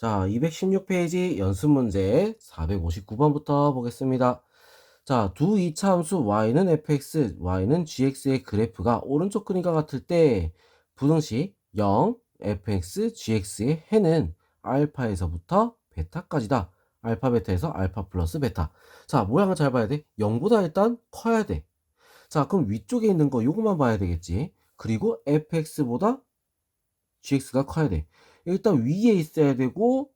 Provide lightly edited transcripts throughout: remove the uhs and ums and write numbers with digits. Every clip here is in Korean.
자, 216페이지 연습 문제 459번부터 보겠습니다. 자, 두 이차함수 y는 fx, y는 gx의 그래프가 오른쪽 그림과 같을 때 부등식 0, fx, gx의 해는 알파에서부터 베타까지다. 알파, 베타에서 알파 플러스 베타. 자, 모양을 잘 봐야 돼. 0보다 일단 커야 돼. 자, 그럼 위쪽에 있는 거 요것만 봐야 되겠지. 그리고 fx보다 gx가 커야 돼. 일단 위에 있어야 되고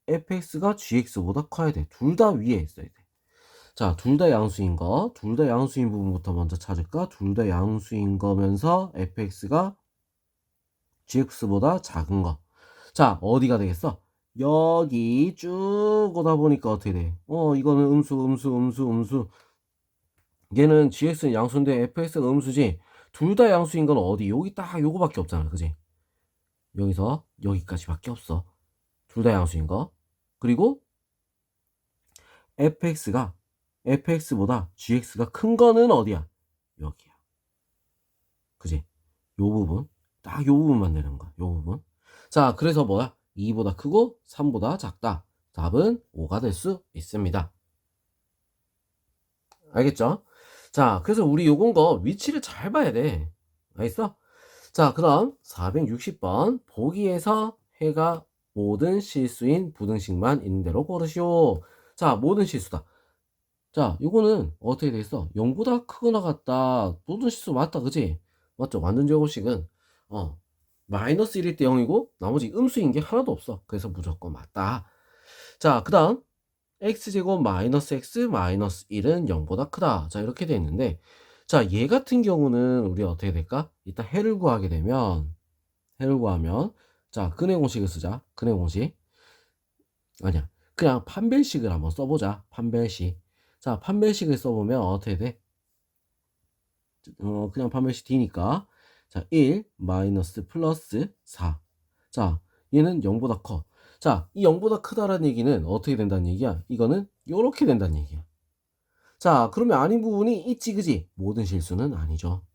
fx가 gx보다 커야 돼. 둘 다 위에 있어야 돼. 자, 둘 다 양수인 거, 둘 다 양수인 부분부터 먼저 찾을까? 둘 다 양수인 거면서 fx가 gx보다 작은 거. 자, 어디가 되겠어? 여기 쭉 오다 보니까 어떻게 돼? 이거는 음수. 얘는 gx는 양수인데 fx가 음수지. 둘 다 양수인 건 어디? 여기 딱 요거밖에 없잖아. 그지? 여기서 여기까지밖에 없어. 둘 다 양수인 거. 그리고 fx보다 gx가 큰 거는 어디야? 여기야. 그지? 요 부분. 딱 요 부분만 내는 거야. 요 부분. 자, 그래서 뭐야? 2보다 크고 3보다 작다. 답은 5가 될 수 있습니다. 알겠죠? 자, 그래서 우리 요건 거 위치를 잘 봐야 돼. 알겠어? 자, 그 다음 460번 보기에서 해가 모든 실수인 부등식만 있는 대로 고르시오. 자, 모든 실수다. 자, 요거는 어떻게 돼 있어? 0보다 크거나 같다. 모든 실수 맞다, 그지? 맞죠? 완전 제곱식은 마이너스 1일 때 0이고 나머지 음수인 게 하나도 없어. 그래서 무조건 맞다. 자, 그 다음 x제곱 마이너스 x 마이너스 1은 0보다 크다. 자, 이렇게 돼 있는데, 자, 얘 같은 경우는 우리 어떻게 될까? 이따 해를 구하면 자, 근해 공식을 쓰자. 근해 공식. 아니야, 그냥 판별식을 한번 써보자. 판별식. 자, 판별식을 써보면 어떻게 돼? 그냥 판별식 D니까. 자, 1 마이너스 플러스 4. 자, 얘는 0보다 커. 자, 이 0보다 크다라는 얘기는 어떻게 된다는 얘기야? 이거는 요렇게 된다는 얘기야. 자, 그러면 아닌 부분이 있지, 그지? 모든 실수는 아니죠.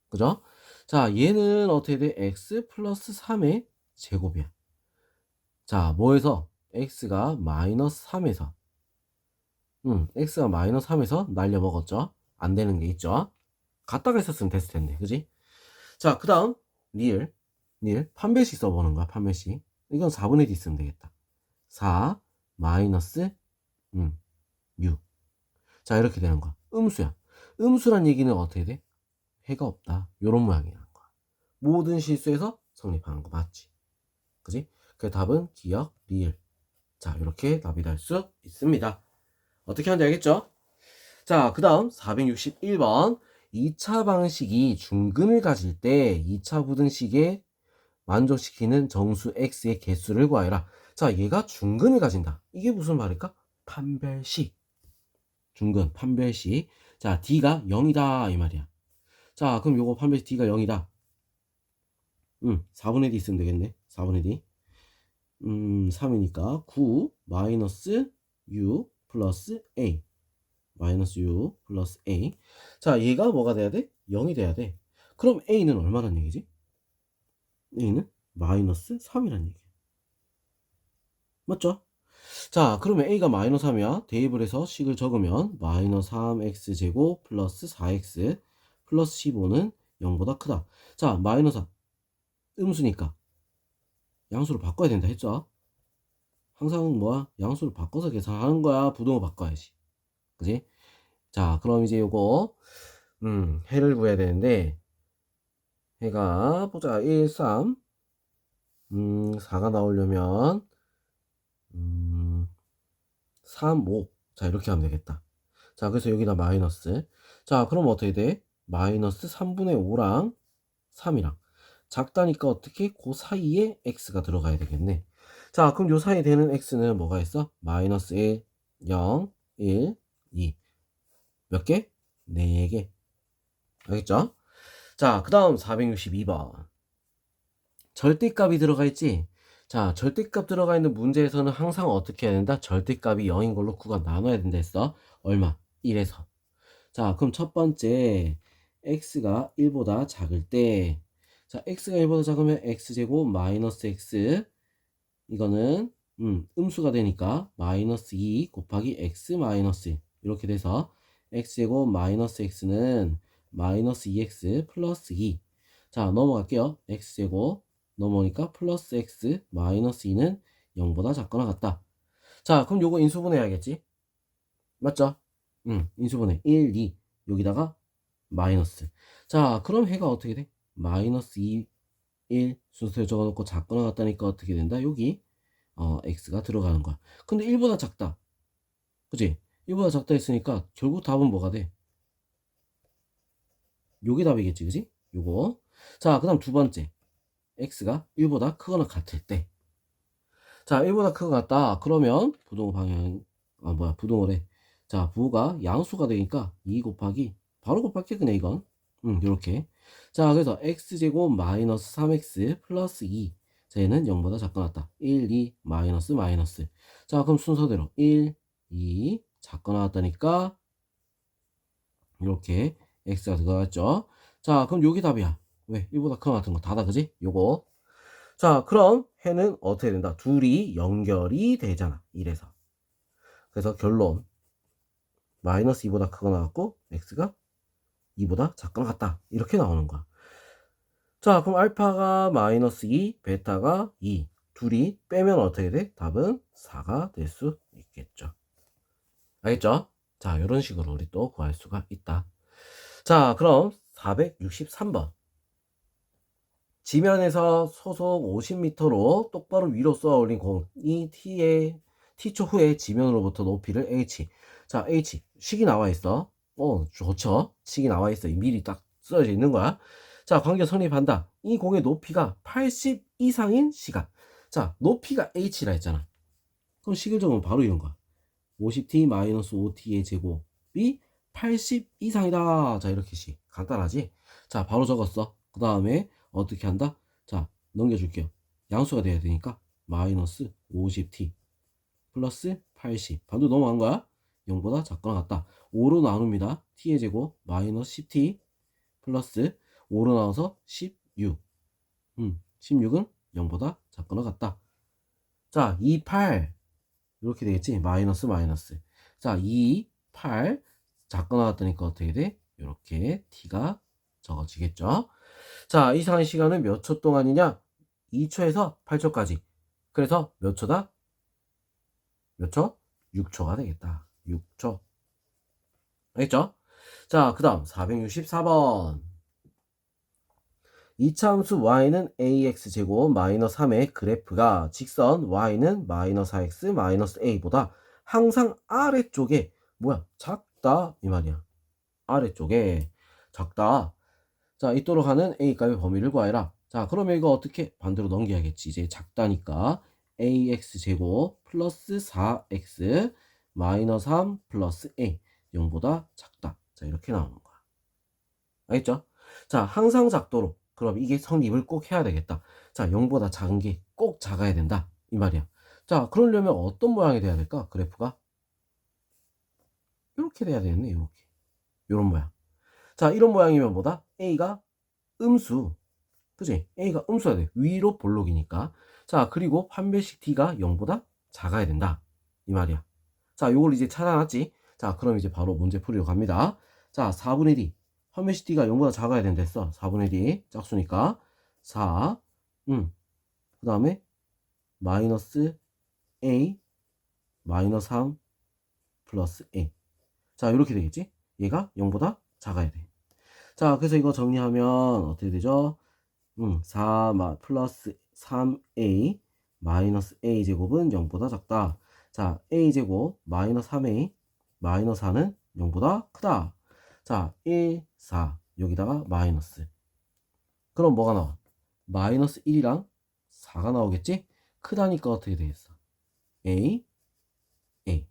그죠? 자, 얘는 어떻게 돼? x 플러스 3의 제곱이야. 자, 뭐에서? x가 마이너스 3에서. x가 마이너스 3에서 날려먹었죠? 안 되는 게 있죠? 갖다가 했었으면 됐을 텐데, 그지? 자, 그 다음, 닐. 판별식 써보는 거야, 판별식. 이건 4분의 D 쓰면 되겠다. 4, 마이너스, 6. 자, 이렇게 되는 거야. 음수야. 음수란 얘기는 어떻게 돼? 해가 없다. 요런 모양이라는 거야. 모든 실수에서 성립하는 거 맞지? 그지? 그 답은 기억, 리을. 자, 이렇게 답이 될 수 있습니다. 어떻게 하는지 알겠죠? 자, 그 다음 461번 2차 방식이 중근을 가질 때 2차 부등식에 만족시키는 정수 x의 개수를 구하여라. 자, 얘가 중근을 가진다. 이게 무슨 말일까? 판별식. 중근, 판별식. 자, d가 0이다 이 말이야. 자, 그럼 요거 판별식 d가 0이다. 4분의 d 있으면 되겠네. 4분의 d. 3이니까 9 마이너스 6 플러스 a. 마이너스 6 플러스 a. 자, 얘가 뭐가 돼야 돼? 0이 돼야 돼. 그럼 a는 얼마란 얘기지? a는 마이너스 3이란 얘기야. 맞죠? 자, 그러면 a가 마이너스 3이야. 대입을 해서 식을 적으면 마이너스 3x제곱 플러스 4x 플러스 15는 0보다 크다. 자, 마이너스 3 음수니까 양수로 바꿔야 된다 했죠? 항상 뭐야? 양수를 바꿔서 계산하는 거야. 부등호 바꿔야지. 그지? 자, 그럼 이제 요거 해를 구해야 되는데 해가 보자. 1, 3 4가 나오려면 3, 5. 자, 이렇게 하면 되겠다. 자, 그래서 여기다 마이너스. 자, 그럼 어떻게 돼? 마이너스 3분의 5랑 3이랑. 작다니까 어떻게? 그 사이에 x가 들어가야 되겠네. 자, 그럼 요 사이에 되는 x는 뭐가 있어? 마이너스 1, 0, 1, 2. 몇 개? 4개. 알겠죠? 자, 그 다음 462번. 절대값이 들어가 있지? 자, 절대값 들어가 있는 문제에서는 항상 어떻게 해야 된다? 절대값이 0인 걸로 구가 나눠야 된다 했어. 얼마? 1에서. 자, 그럼 첫 번째 x가 1보다 작을 때 자, x가 1보다 작으면 x제곱 마이너스 x 이거는 음수가 되니까 마이너스 2 곱하기 x 마이너스 1 이렇게 돼서 x제곱 마이너스 x는 마이너스 2x 플러스 2. 자, 넘어갈게요. x제곱 넘어오니까 플러스 x 마이너스 2는 0보다 작거나 같다. 자, 그럼 요거 인수분해해야겠지? 맞죠? 인수분해. 1, 2 여기다가 마이너스. 자, 그럼 해가 어떻게 돼? 마이너스 2, 1 순서에 적어놓고 작거나 같다니까 어떻게 된다? 여기 x가 들어가는 거야. 근데 1보다 작다. 그치? 1보다 작다 했으니까 결국 답은 뭐가 돼? 요게 답이겠지, 그치? 요거. 자, 그 다음 두 번째. x가 1보다 크거나 같을 때. 자, 1보다 크거나 같다. 그러면 부동호 방향, 부동호래. 자, 부호가 양수가 되니까 2 곱하기, 바로 곱할게, 그냥 이건. 요렇게. 자, 그래서 x제곱 마이너스 3x 플러스 2. 자, 얘는 0보다 작거나 같다. 1, 2, 마이너스, 마이너스. 자, 그럼 순서대로 1, 2, 작거나 같다니까, 이렇게 x가 들어갔죠. 자, 그럼 요게 답이야. 왜? 1보다 크거나 같은 거 다다, 그지? 요거. 자, 그럼 해는 어떻게 된다? 둘이 연결이 되잖아. 이래서. 그래서 결론. 마이너스 2보다 크거나 같고, x가 2보다 작거나 같다. 이렇게 나오는 거야. 자, 그럼 알파가 마이너스 2, 베타가 2. 둘이 빼면 어떻게 돼? 답은 4가 될 수 있겠죠. 알겠죠? 자, 이런 식으로 우리 또 구할 수가 있다. 자, 그럼 463번. 지면에서 소속 50m로 똑바로 위로 쏘아 올린 공이 T초 후에 지면으로부터 높이를 H. 자, H. 식이 나와 있어. 좋죠. 식이 나와 있어. 미리 딱 써져 있는 거야. 자, 관계 성립한다. 이 공의 높이가 80 이상인 시간. 자, 높이가 H라 했잖아. 그럼 식을 적으면 바로 이런 거야. 50t-5t의 제곱이 80 이상이다. 자, 이렇게 식. 간단하지? 자, 바로 적었어. 그 다음에 어떻게 한다? 자, 넘겨줄게요. 양수가 돼야 되니까 마이너스 50t 플러스 80. 반도 넘어간 거야? 0보다 작거나 같다. 5로 나눕니다. t의 제곱 마이너스 10t 플러스 5로 나눠서 16. 16은 0보다 작거나 같다. 자, 2, 8 이렇게 되겠지? 마이너스 마이너스. 자, 2, 8 작거나 같다니까 어떻게 돼? 이렇게 t가 적어지겠죠? 자, 이상한 시간은 몇 초 동안이냐? 2초에서 8초까지. 그래서 몇 초다? 몇 초? 6초가 되겠다. 6초. 알겠죠? 자, 그 다음 464번. 이차함수 y는 ax제곱 마이너스 3의 그래프가 직선 y는 마이너스 4x 마이너스 a보다 항상 아래쪽에 작다 이 말이야. 아래쪽에 작다. 자, 있도록 하는 a값의 범위를 구하라. 자, 그러면 이거 어떻게 반대로 넘겨야겠지. 이제 작다니까 ax제곱 플러스 4x 마이너스 3 플러스 a 0보다 작다. 자, 이렇게 나오는 거야. 알겠죠? 자, 항상 작도록. 그럼 이게 성립을 꼭 해야 되겠다. 자, 0보다 작은 게 꼭 작아야 된다. 이 말이야. 자, 그러려면 어떤 모양이 돼야 될까? 그래프가? 이렇게 돼야 되겠네. 이렇게. 이런 모양. 자, 이런 모양이면 뭐다? A가 음수. 그치? A가 음수가 돼. 위로 볼록이니까. 자, 그리고 판별식 T가 0보다 작아야 된다. 이 말이야. 자, 요걸 이제 찾아놨지? 자, 그럼 이제 바로 문제 풀이로 갑니다. 자, 4분의 D. 판별식 T가 0보다 작아야 된댔어. 4분의 D. 짝수니까. 4. 그 다음에 마이너스 A 마이너스 3 플러스 A. 자, 이렇게 되겠지? 얘가 0보다 작아야 돼. 자, 그래서 이거 정리하면 어떻게 되죠? 4 플러스 3a 마이너스 a 제곱은 0보다 작다. 자, a 제곱 마이너스 3a 마이너스 4는 0보다 크다. 자, 1, 4 여기다가 마이너스. 그럼 뭐가 나와? 마이너스 1이랑 4가 나오겠지? 크다니까 어떻게 되겠어? a, a.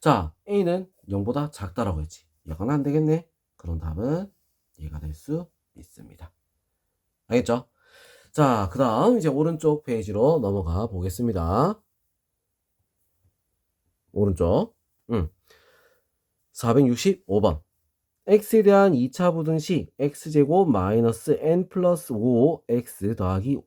자, a는 0보다 작다라고 했지. 이건 안 되겠네. 그런 답은 얘가 될 수 있습니다. 알겠죠? 자, 그 다음 이제 오른쪽 페이지로 넘어가 보겠습니다. 오른쪽. 465번. x에 대한 2차 부등 시 x제곱 마이너스 n 플러스 5x 더하기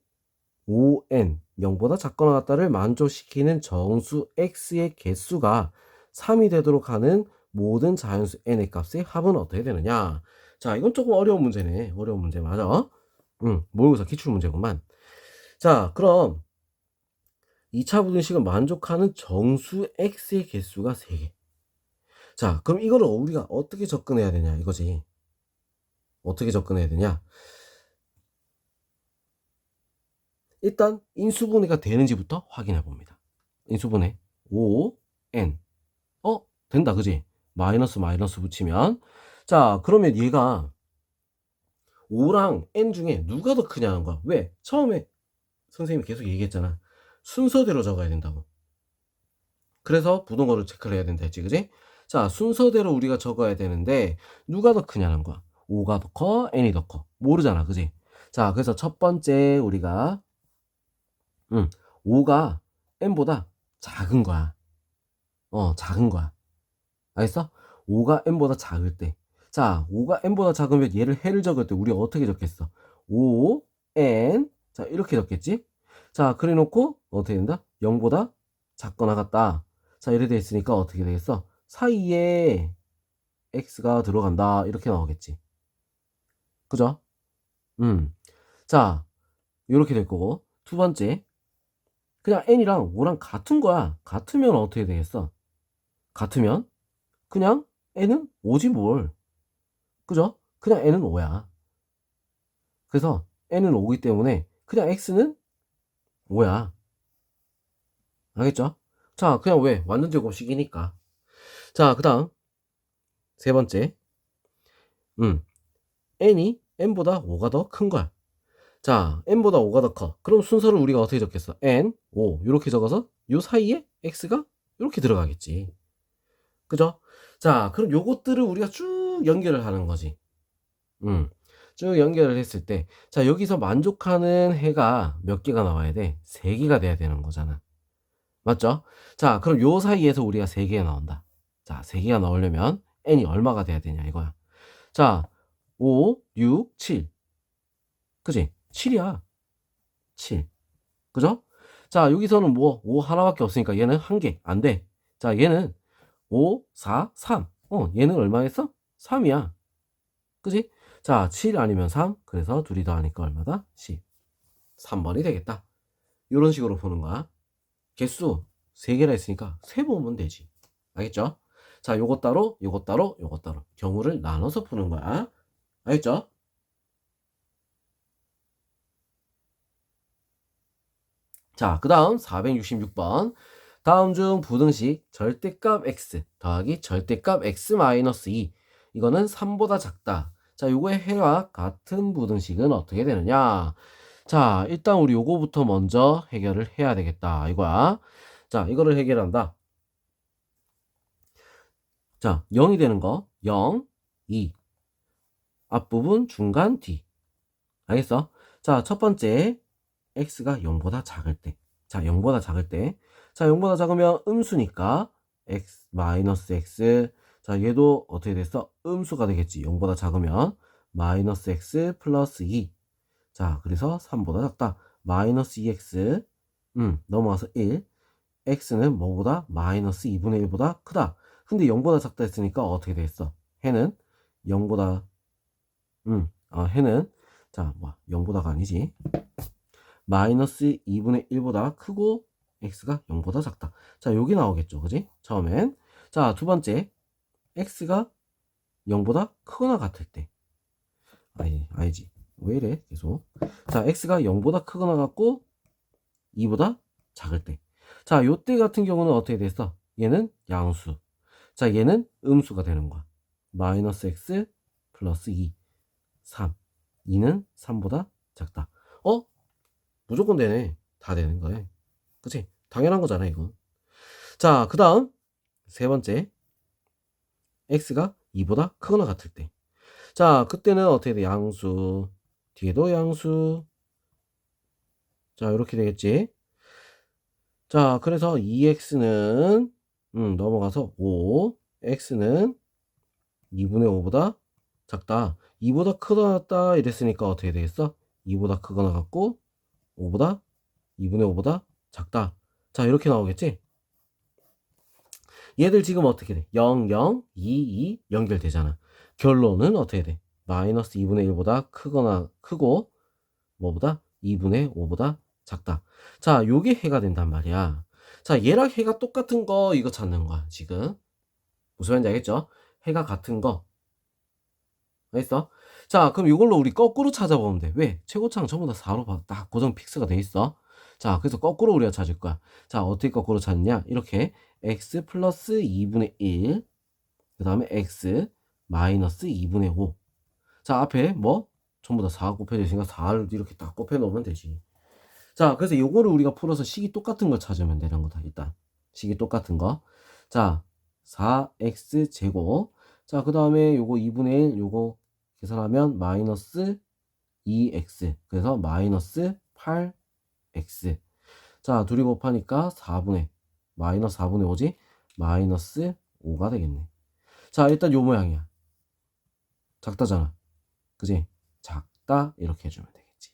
5n 0보다 작거나 같다를 만족시키는 정수 x의 개수가 3이 되도록 하는 모든 자연수 n의 값의 합은 어떻게 되느냐. 자, 이건 조금 어려운 문제네. 어려운 문제 맞아. 모의고사 기출문제구만. 자, 그럼 2차 부등식은 만족하는 정수 x의 개수가 3개. 자, 그럼 이거를 우리가 어떻게 접근해야 되냐 이거지. 어떻게 접근해야 되냐. 일단 인수분해가 되는지부터 확인해 봅니다. 인수분해 5, n. 된다 그지? 마이너스 마이너스 붙이면, 자 그러면 얘가 5랑 n 중에 누가 더 크냐는 거야. 왜? 처음에 선생님이 계속 얘기했잖아. 순서대로 적어야 된다고. 그래서 부등호를 체크를 해야 된다 했지 그지? 자, 순서대로 우리가 적어야 되는데 누가 더 크냐는 거야. 5가 더 커, n이 더 커. 모르잖아 그지? 자, 그래서 첫 번째 우리가 5가 n보다 작은 거야. 작은 거야. 알겠어? 5가 n보다 작을 때. 자, 5가 n보다 작으면 얘를 해를 적을 때 우리가 어떻게 적겠어? 5, n. 자, 이렇게 적겠지? 자, 그래 놓고 어떻게 된다? 0보다 작거나 같다. 자, 이렇게 돼 있으니까 어떻게 되겠어? 사이에 x가 들어간다. 이렇게 나오겠지. 그죠? 자, 이렇게 될 거고. 두 번째. 그냥 n이랑 5랑 같은 거야. 같으면 어떻게 되겠어? 같으면 그냥 n은 5지 뭘. 그죠? 그냥 n은 5야. 그래서 n은 5기 때문에 그냥 x는 5야. 알겠죠? 자, 그냥 왜? 완전 제곱식이니까. 자, 그 다음 세 번째. n이 n보다 5가 더 큰 거야. 자, n보다 5가 더 커. 그럼 순서를 우리가 어떻게 적겠어? n, 5 이렇게 적어서 요 사이에 x가 이렇게 들어가겠지. 그죠? 자, 그럼 요것들을 우리가 쭉 연결을 하는 거지. 쭉 연결을 했을 때, 자, 여기서 만족하는 해가 몇 개가 나와야 돼? 3개가 돼야 되는 거잖아. 맞죠? 자, 그럼 요 사이에서 우리가 3개가 나온다. 자, 3개가 나오려면 n이 얼마가 돼야 되냐 이거야. 자, 5, 6, 7. 그지? 7이야. 7. 그죠? 자, 여기서는 뭐 5 하나밖에 없으니까 얘는 1개. 안 돼. 자, 얘는 5, 4, 3. 얘는 얼마였어? 3이야. 그지? 자, 7 아니면 3. 그래서 둘이 더하니까 얼마다? 10. 3번이 되겠다. 이런 식으로 보는 거야. 개수 3개나 했으니까 3번 오면 되지. 알겠죠? 자, 요것 따로, 요것 따로, 요것 따로. 경우를 나눠서 푸는 거야. 알겠죠? 자, 그 다음 466번. 다음 중 부등식 절대값 x 더하기 절대값 x 마이너스 2. 이거는 3보다 작다. 자, 요거의 해와 같은 부등식은 어떻게 되느냐? 자, 일단 우리 요거부터 먼저 해결을 해야 되겠다. 이거야. 자, 이거를 해결한다. 자, 0이 되는 거 0, 2. 앞부분 중간 뒤. 알겠어? 자, 첫 번째 x가 0보다 작을 때. 자, 0보다 작을 때. 자, 0보다 작으면 음수니까 x 마이너스 x. 자, 얘도 어떻게 됐어? 음수가 되겠지. 0보다 작으면 마이너스 x 플러스 2. 자, 그래서 3보다 작다. 마이너스 2x. 넘어가서 1. x는 뭐보다? 마이너스 2분의 1보다 크다. 근데 0보다 작다 했으니까 어떻게 되겠어? 해는 0보다 해는 자, 0보다가 아니지. 마이너스 2분의 1보다 크고 x가 0보다 작다. 자, 여기 나오겠죠. 그지? 처음엔. 자, 두 번째. x가 0보다 크거나 같을 때. 아니지. 왜 이래? 계속. 자, x가 0보다 크거나 같고 2보다 작을 때. 자, 요때 같은 경우는 어떻게 됐어? 얘는 양수. 자, 얘는 음수가 되는 거야. 마이너스 x 플러스 2. 3. 2는 3보다 작다. 무조건 되네. 다 되는 거예요. 그치? 당연한 거잖아, 이건. 자, 그 다음, 세 번째. x가 2보다 크거나 같을 때. 자, 그때는 어떻게 돼? 양수. 뒤에도 양수. 자, 이렇게 되겠지. 자, 그래서 2x는, 넘어가서 5. x는 2분의 5보다 작다. 2보다 크거나 같다. 이랬으니까 어떻게 되겠어? 2보다 크거나 같고, 5보다 2분의 5보다 작다. 자, 이렇게 나오겠지? 얘들 지금 어떻게 돼? 0, 0, 2, 2 연결되잖아. 결론은 어떻게 돼? 마이너스 2분의 1보다 크고 뭐보다? 2분의 5보다 작다. 자, 요게 해가 된단 말이야. 자, 얘랑 해가 똑같은 거 이거 찾는 거야, 지금. 무슨 말인지 알겠죠? 해가 같은 거. 알겠어? 자, 그럼 이걸로 우리 거꾸로 찾아보면 돼. 왜? 최고차는 전부 다 4로 딱 고정 픽스가 돼 있어. 자, 그래서 거꾸로 우리가 찾을 거야. 자, 어떻게 거꾸로 찾느냐? 이렇게 x 플러스 2분의 1, 그 다음에 x 마이너스 2분의 5. 자, 앞에 뭐? 전부 다 4 곱해져 있으니까 4를 이렇게 딱 곱해 놓으면 되지. 자, 그래서 요거를 우리가 풀어서 식이 똑같은 걸 찾으면 되는 거다. 일단 식이 똑같은 거. 자, 4x 제곱. 자, 그 다음에 요거 2분의 1 요거 계산하면 마이너스 2x. 그래서 마이너스 8x. 자, 둘이 곱하니까 4분의 마이너스 4분의 5지? 마이너스 5가 되겠네. 자, 일단 요 모양이야. 작다잖아. 그지? 작다 이렇게 해주면 되겠지.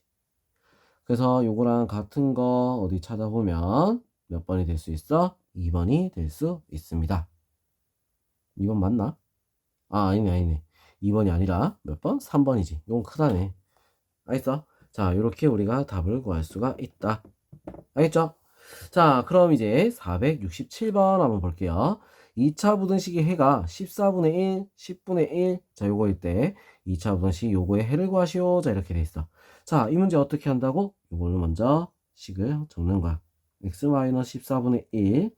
그래서 요거랑 같은 거 어디 찾아보면 몇 번이 될 수 있어? 2번이 될 수 있습니다. 2번 맞나? 아, 아니네. 2번이 아니라 몇 번? 3번이지. 이건 크다네. 알겠어? 자, 이렇게 우리가 답을 구할 수가 있다. 알겠죠? 자, 그럼 이제 467번 한번 볼게요. 2차 부등식의 해가 14분의 1, 10분의 1. 자, 요거일 때 2차 부등식 요거의 해를 구하시오. 자, 이렇게 돼 있어. 자, 이 문제 어떻게 한다고? 요걸 먼저 식을 적는 거야. x-14분의 1,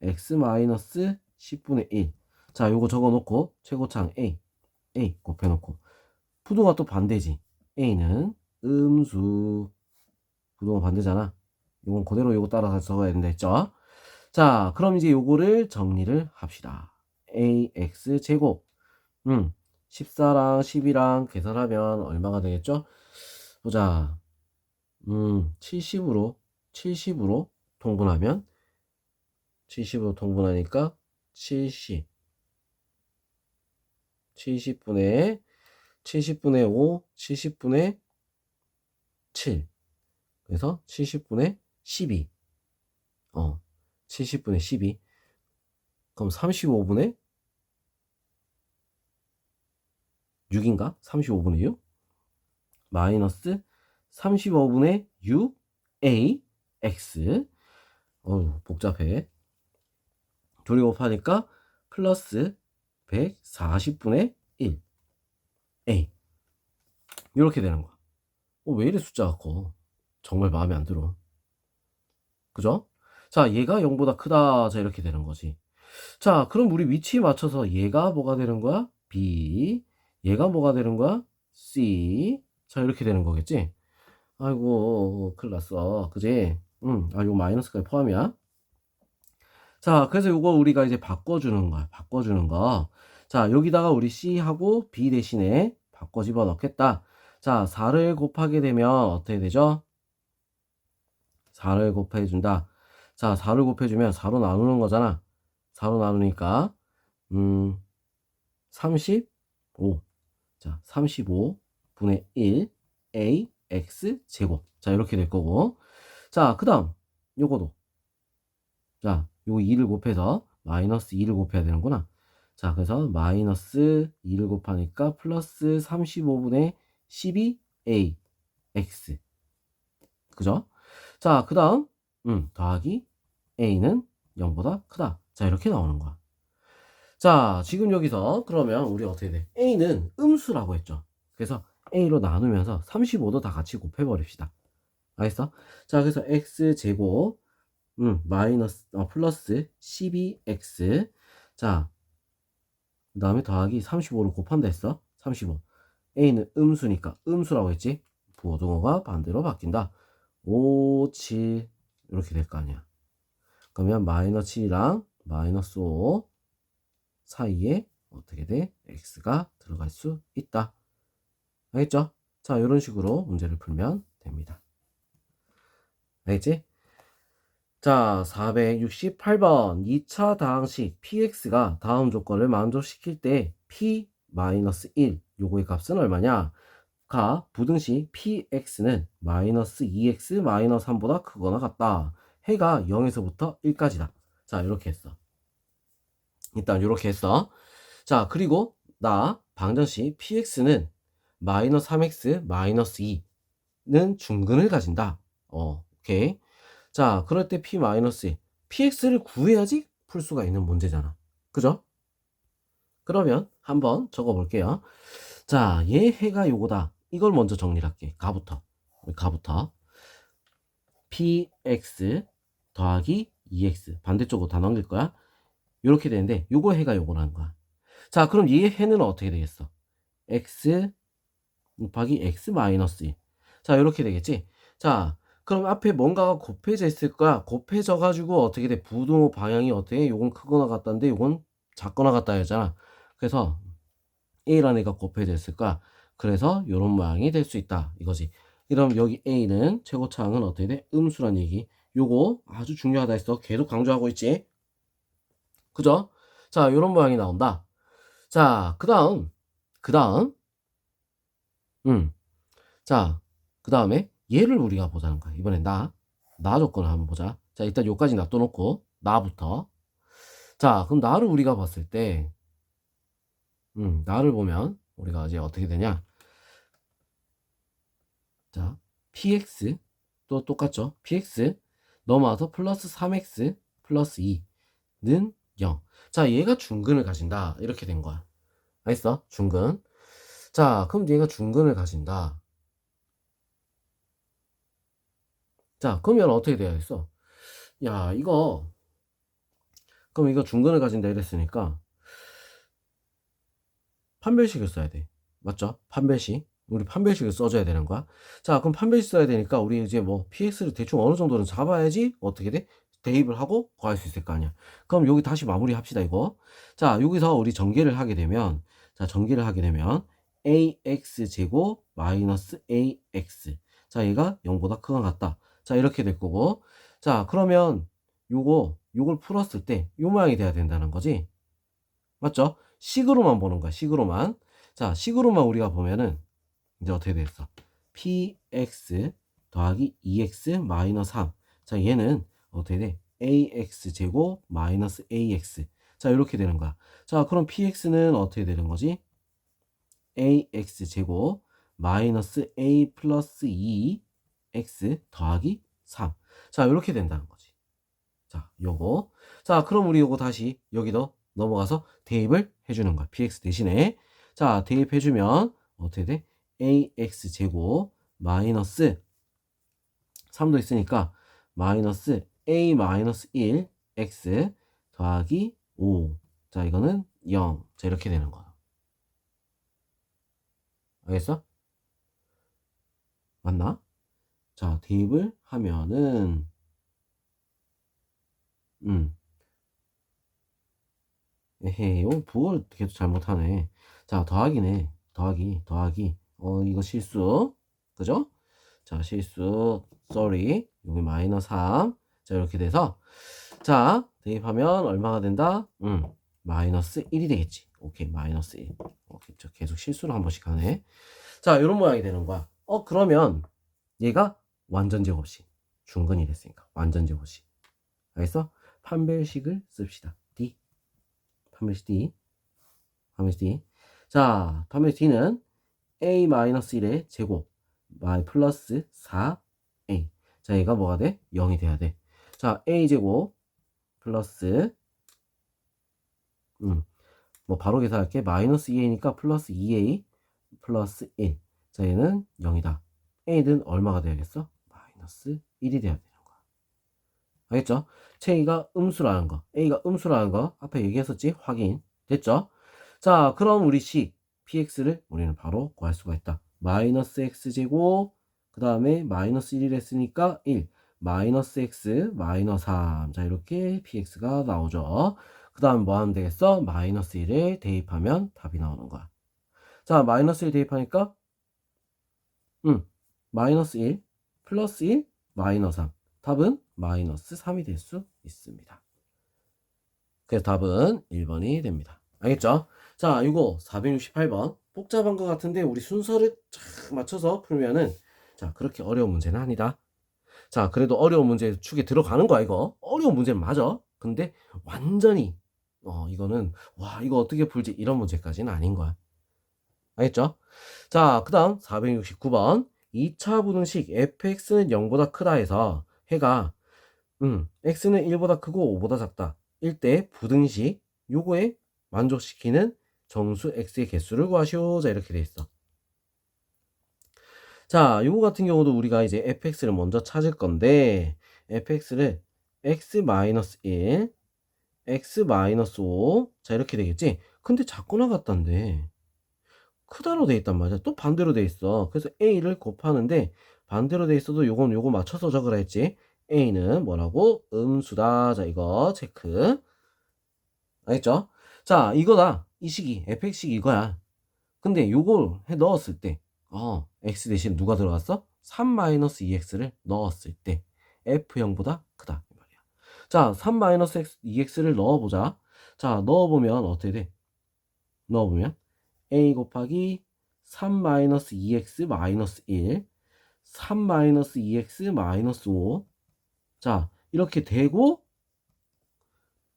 x-10분의 1. 자, 요거 적어 놓고 최고창 A 곱해 놓고. 부등호가 또 반대지. A는 음수. 부등호 반대잖아. 이건 그대로 요거 따라서 적어야 된다 했죠. 자, 그럼 이제 요거를 정리를 합시다. ax 제곱 14랑 10이랑 계산하면 얼마가 되겠죠? 보자. 70으로 통분하면 70으로 통분하니까 70분의 5 70분의 7. 그래서 70분의 12. 70분의 12. 그럼 35분의 6인가? 35분의 6? 마이너스 35분의 6 a x. 복잡해. 둘이 곱하니까 플러스 140분의 1 a. 이렇게 되는 거야. 왜 이래 숫자가 커? 정말 마음에 안 들어. 그죠? 자, 얘가 0보다 크다. 자, 이렇게 되는 거지. 자, 그럼 우리 위치에 맞춰서 얘가 뭐가 되는 거야? B. 얘가 뭐가 되는 거야? C. 자, 이렇게 되는 거겠지? 아이고, 큰일 났어. 그지? 요 마이너스까지 포함이야. 자, 그래서 요거 우리가 이제 바꿔주는 거야. 바꿔주는 거. 자, 여기다가 우리 C하고 B 대신에 바꿔 집어 넣겠다. 자, 4를 곱하게 되면 어떻게 되죠? 4를 곱해준다. 자, 4를 곱해주면 4로 나누는 거잖아. 4로 나누니까 35. 자, 35분의 1 ax 제곱. 자, 이렇게 될 거고. 자, 그 다음 요거도. 자, 요 2를 곱해서 마이너스 2를 곱해야 되는구나. 자, 그래서 마이너스 2를 곱하니까 플러스 35분의 12a x. 그죠? 자, 그 다음 더하기 a는 0보다 크다. 자, 이렇게 나오는 거야. 자, 지금 여기서 그러면 우리 어떻게 돼? a는 음수라고 했죠. 그래서 a로 나누면서 35도 다 같이 곱해버립시다. 알겠어? 자, 그래서 x제곱 마이너스 플러스 12x. 자, 그 다음에 더하기 35로 곱한다 했어. 35. a는 음수니까 음수라고 했지. 부호동어가 반대로 바뀐다. 5, 7 이렇게 될 거 아니야. 그러면 마이너스 7이랑 마이너스 5 사이에 어떻게 돼? x가 들어갈 수 있다. 알겠죠? 자, 이런 식으로 문제를 풀면 됩니다. 알겠지? 자, 468번 2차 다항식 px가 다음 조건을 만족시킬 때 p-1 요거의 값은 얼마냐? 가 부등식 px는 마이너스 2x 마이너스 3보다 크거나 같다. 해가 0에서부터 1까지다. 자, 이렇게 했어. 일단 이렇게 했어. 자, 그리고 나 방정식 px는 마이너스 3x 마이너스 2는 중근을 가진다. 오케이. 자, 그럴 때 p 마이너스 2. px를 구해야지 풀 수가 있는 문제잖아. 그죠? 그러면 한번 적어 볼게요. 자, 얘 해가 요거다. 이걸 먼저 정리를 할게. 가부터. 가부터. px 더하기 2x. 반대쪽으로 다 넘길 거야. 요렇게 되는데 요거 해가 요거라는 거야. 자, 그럼 얘 해는 어떻게 되겠어? x 곱하기 x 마이너스 2. 자, 요렇게 되겠지? 자, 그럼 앞에 뭔가가 곱해져 있을 거야. 곱해져 가지고 어떻게 돼? 부등호 방향이 어떻게? 요건 크거나 같다는데 요건 작거나 같다 했잖아. 그래서 A라는 애가 곱해져 있을 거야. 그래서 요런 모양이 될 수 있다. 이거지. 그럼 여기 A는 최고차항은 어떻게 돼? 음수란 얘기. 요거 아주 중요하다 했어. 계속 강조하고 있지. 그죠? 자, 요런 모양이 나온다. 자, 그 다음. 음. 자, 그 다음에 얘를 우리가 보자는 거야. 이번엔 나 조건을 한번 보자. 자, 일단 요까지 놔둬놓고 나부터. 자, 그럼 나를 우리가 봤을 때 나를 보면 우리가 이제 어떻게 되냐? 자, px 또 똑같죠? px 넘어와서 플러스 3x 플러스 2는 0. 자, 얘가 중근을 가진다. 이렇게 된 거야. 알겠어? 중근. 자, 그럼 얘가 중근을 가진다. 자, 그러면 어떻게 돼야겠어? 야, 그럼 이거 중근을 가진다 이랬으니까 판별식을 써야 돼. 맞죠? 판별식. 우리 판별식을 써줘야 되는 거야. 자, 그럼 판별식 써야 되니까 우리 이제 뭐 px를 대충 어느 정도는 잡아야지 어떻게 돼? 대입을 하고 구할 수 있을 거 아니야. 그럼 여기 다시 마무리 합시다, 이거. 자, 여기서 우리 전개를 하게 되면, ax 제곱 마이너스 ax. 자, 얘가 0보다 크거나 같다. 자, 이렇게 될 거고. 자, 그러면 요걸 풀었을 때 요 모양이 돼야 된다는 거지. 맞죠? 식으로만 보는 거야. 식으로만. 자, 식으로만 우리가 보면은 이제 어떻게 되겠어? px 더하기 2x 마이너스 3. 자, 얘는 어떻게 돼? ax 제곱 마이너스 ax. 자, 이렇게 되는 거야. 자, 그럼 px는 어떻게 되는 거지? ax 제곱 마이너스 a 플러스 2x 더하기 3. 자, 이렇게 된다는 거지. 자, 요거. 자, 그럼 우리 요거 다시 여기도 넘어가서 대입을 해주는 거야. px 대신에. 자, 대입해주면 어떻게 돼? ax 제곱 마이너스 3도 있으니까 마이너스 a 마이너스 1 x 더하기 5. 자, 이거는 0. 자, 이렇게 되는 거야. 알겠어? 맞나? 자, 대입을 하면은 에헤이, 부호를 계속 잘못하네. 자, 더하기네. 더하기. 이거 실수. 그죠? 자, 실수. sorry. 여기 마이너스 3. 자, 이렇게 돼서. 자, 대입하면 얼마가 된다? 마이너스 1이 되겠지. 오케이, 마이너스 1. 오케이, 저 계속 실수를 한 번씩 하네. 자, 이런 모양이 되는 거야. 그러면 얘가 완전 제곱식. 중근이 됐으니까. 완전 제곱식. 알겠어? 판별식을 씁시다. D. 판별식 D. 자, 판별식 D는 a-1의 제곱 플러스 4a. 자, 얘가 뭐가 돼? 0이 돼야 돼. 자, a제곱 플러스 뭐 바로 계산할게. 마이너스 2a니까 플러스 2a 플러스 1. 자, 얘는 0이다. a는 얼마가 돼야겠어? 마이너스 1이 돼야 되는 거야. 알겠죠? a가 음수라는 거 앞에 얘기했었지? 확인 됐죠? 자, 그럼 우리 식 px를 우리는 바로 구할 수가 있다. 마이너스 x제곱 그 다음에 마이너스 1을 했으니까 1 마이너스 x 마이너스 3. 자, 이렇게 px가 나오죠. 그 다음 뭐 하면 되겠어? 마이너스 1을 대입하면 답이 나오는 거야. 자, 마이너스 1 대입하니까 마이너스 1 플러스 1 마이너스 3. 답은 마이너스 3이 될 수 있습니다. 그래서 답은 1번이 됩니다. 알겠죠? 자, 이거 468번 복잡한 것 같은데 우리 순서를 쫙 맞춰서 풀면은 자 그렇게 어려운 문제는 아니다. 자 그래도 어려운 문제 축에 들어가는 거야 이거. 어려운 문제는 맞아. 근데 완전히 이거는 와 이거 어떻게 풀지 이런 문제까지는 아닌 거야. 알겠죠? 자 그다음 469번 2차 부등식 fx는 0보다 크다 해서 해가 x는 1보다 크고 5보다 작다. 일 때 부등식 요거에 만족시키는 정수 x의 개수를 구하시오. 자 이렇게 돼 있어. 자 요거 같은 경우도 우리가 이제 fx를 먼저 찾을 건데 fx를 x-1 x-5 자 이렇게 되겠지. 근데 작거나 같단데 크다로 돼 있단 말이야. 또 반대로 돼 있어. 그래서 a를 곱하는데 반대로 돼 있어도 요건 요거 맞춰서 적으라 했지. a는 뭐라고? 음수다. 자 이거 체크. 알겠죠? 자 이거다. 이 식이 fx식이 이거야. 근데 요걸 해 넣었을 때 x 대신 누가 들어갔어? 3-2x를 넣었을 때 f0보다 크다 이 말이야. 자 3-2x를 넣어보자. 자 넣어보면 어떻게 돼? 넣어보면 a 곱하기 3-2x-1 3-2x-5 자 이렇게 되고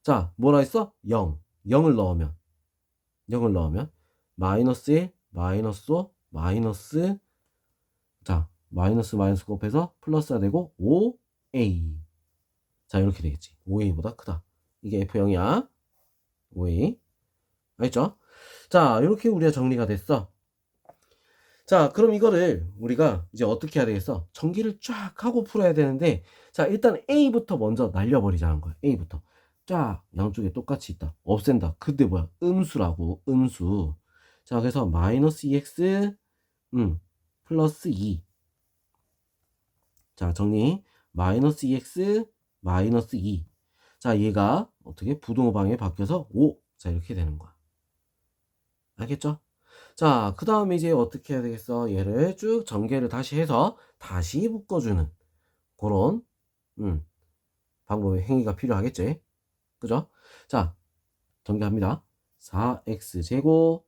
자 뭐라 했어? 0을 넣으면 마이너스 1 마이너스 5 마이너스 자 마이너스 곱해서 플러스가 되고 5a 자 이렇게 되겠지. 5a보다 크다. 이게 f0이야. 5a 알겠죠? 자 이렇게 우리가 정리가 됐어. 자 그럼 이거를 우리가 이제 어떻게 해야 되겠어? 전기를 쫙 하고 풀어야 되는데 자 일단 a부터 먼저 날려버리자는 거야. a부터 쫙 양쪽에 똑같이 있다 없앤다. 근데 뭐야? 음수라고. 음수. 자 그래서 마이너스 2x 플러스 2 자 정리 마이너스 2x 마이너스 2 자 얘가 어떻게 부등호 방에 바뀌어서 5 자 이렇게 되는 거야. 알겠죠? 자 그 다음에 이제 어떻게 해야 되겠어? 얘를 쭉 전개를 다시 해서 다시 묶어주는 그런 방법의 행위가 필요하겠지. 그죠? 자 전개합니다. 4x제곱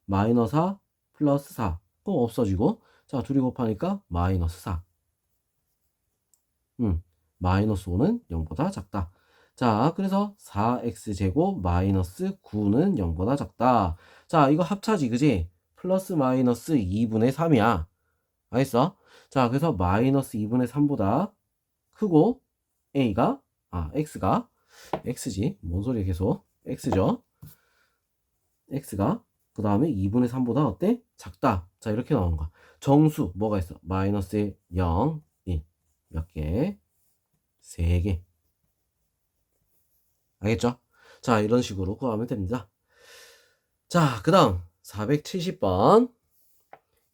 마이너스 4 플러스 4 그럼 없어지고 자 둘이 곱하니까 마이너스 4 마이너스 5는 0보다 작다. 자 그래서 4x제곱 마이너스 9는 0보다 작다. 자 이거 합차지 그지? 플러스 마이너스 2분의 3이야. 알겠어? 자 그래서 마이너스 2분의 3보다 크고 x가 x지 뭔 소리야 계속 x죠. x가 그 다음에 2분의 3보다 어때? 작다. 자 이렇게 나오는 거야. 정수 뭐가 있어? 마이너스 0 1 몇 개? 3개. 알겠죠? 자 이런 식으로 구하면 됩니다. 자 그 다음 470번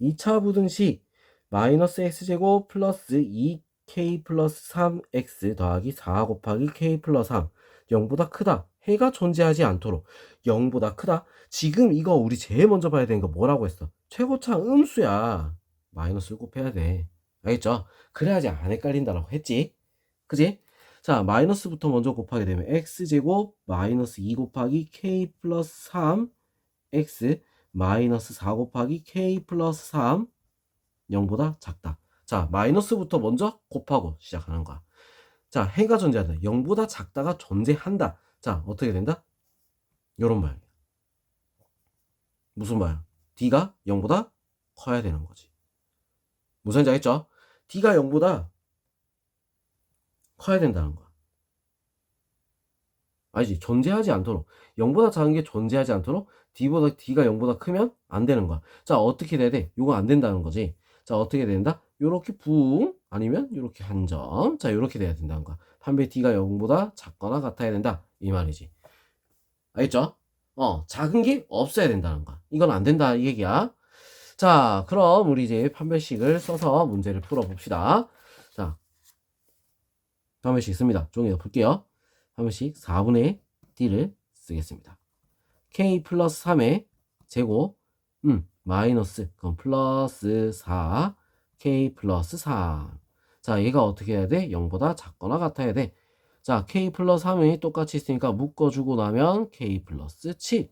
2차 부등식 마이너스 x제곱 플러스 2k 플러스 3x 더하기 4 곱하기 k 플러스 3 0보다 크다. 해가 존재하지 않도록 0보다 크다. 지금 이거 우리 제일 먼저 봐야 되는 거 뭐라고 했어? 최고차 음수야. 마이너스를 곱해야 돼. 알겠죠? 그래야지 안 헷갈린다라고 했지. 그지? 자 마이너스부터 먼저 곱하게 되면 x제곱 마이너스 2 곱하기 k 플러스 3 x 마이너스 4 곱하기 k 플러스 3 0보다 작다. 자 마이너스부터 먼저 곱하고 시작하는 거야. 자 해가 존재한다. 0보다 작다가 존재한다. 자 어떻게 된다? 요런 말이야. 무슨 말? d가 0보다 커야 되는 거지. 무슨 말인지 알겠죠? d가 0보다 커야 된다는 거야. 아니지 존재하지 않도록 0보다 작은 게 존재하지 않도록 d가 0보다 크면 안 되는 거야. 자 어떻게 돼야 돼? 이거 안 된다는 거지. 자 어떻게 된다? 요렇게 붕 아니면 요렇게 한 점. 자 요렇게 돼야 된다는 거야. 판별 d가 0보다 작거나 같아야 된다 이 말이지. 알겠죠? 작은 게 없어야 된다는 거야. 이건 안 된다 이 얘기야. 자 그럼 우리 이제 판별식을 써서 문제를 풀어 봅시다. 자 판별식 있습니다. 종이에 볼게요. 한 번씩 4분의 d를 쓰겠습니다. k 플러스 3의 제곱 마이너스 그럼 플러스 4 k 플러스 3 자 얘가 어떻게 해야 돼? 0보다 작거나 같아야 돼. 자 k 플러스 3이 똑같이 있으니까 묶어주고 나면 k 플러스 7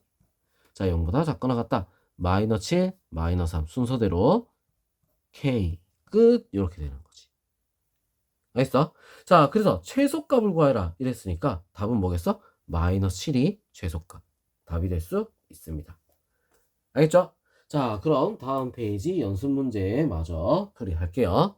자, 0보다 작거나 같다. 마이너 7, 마이너 3 순서대로 K 끝 이렇게 되는 거지. 알겠어? 자, 그래서 최소값을 구하라 이랬으니까 답은 뭐겠어? 마이너스 7이 최소값. 답이 될 수 있습니다. 알겠죠? 자, 그럼 다음 페이지 연습 문제 마저 처리할게요.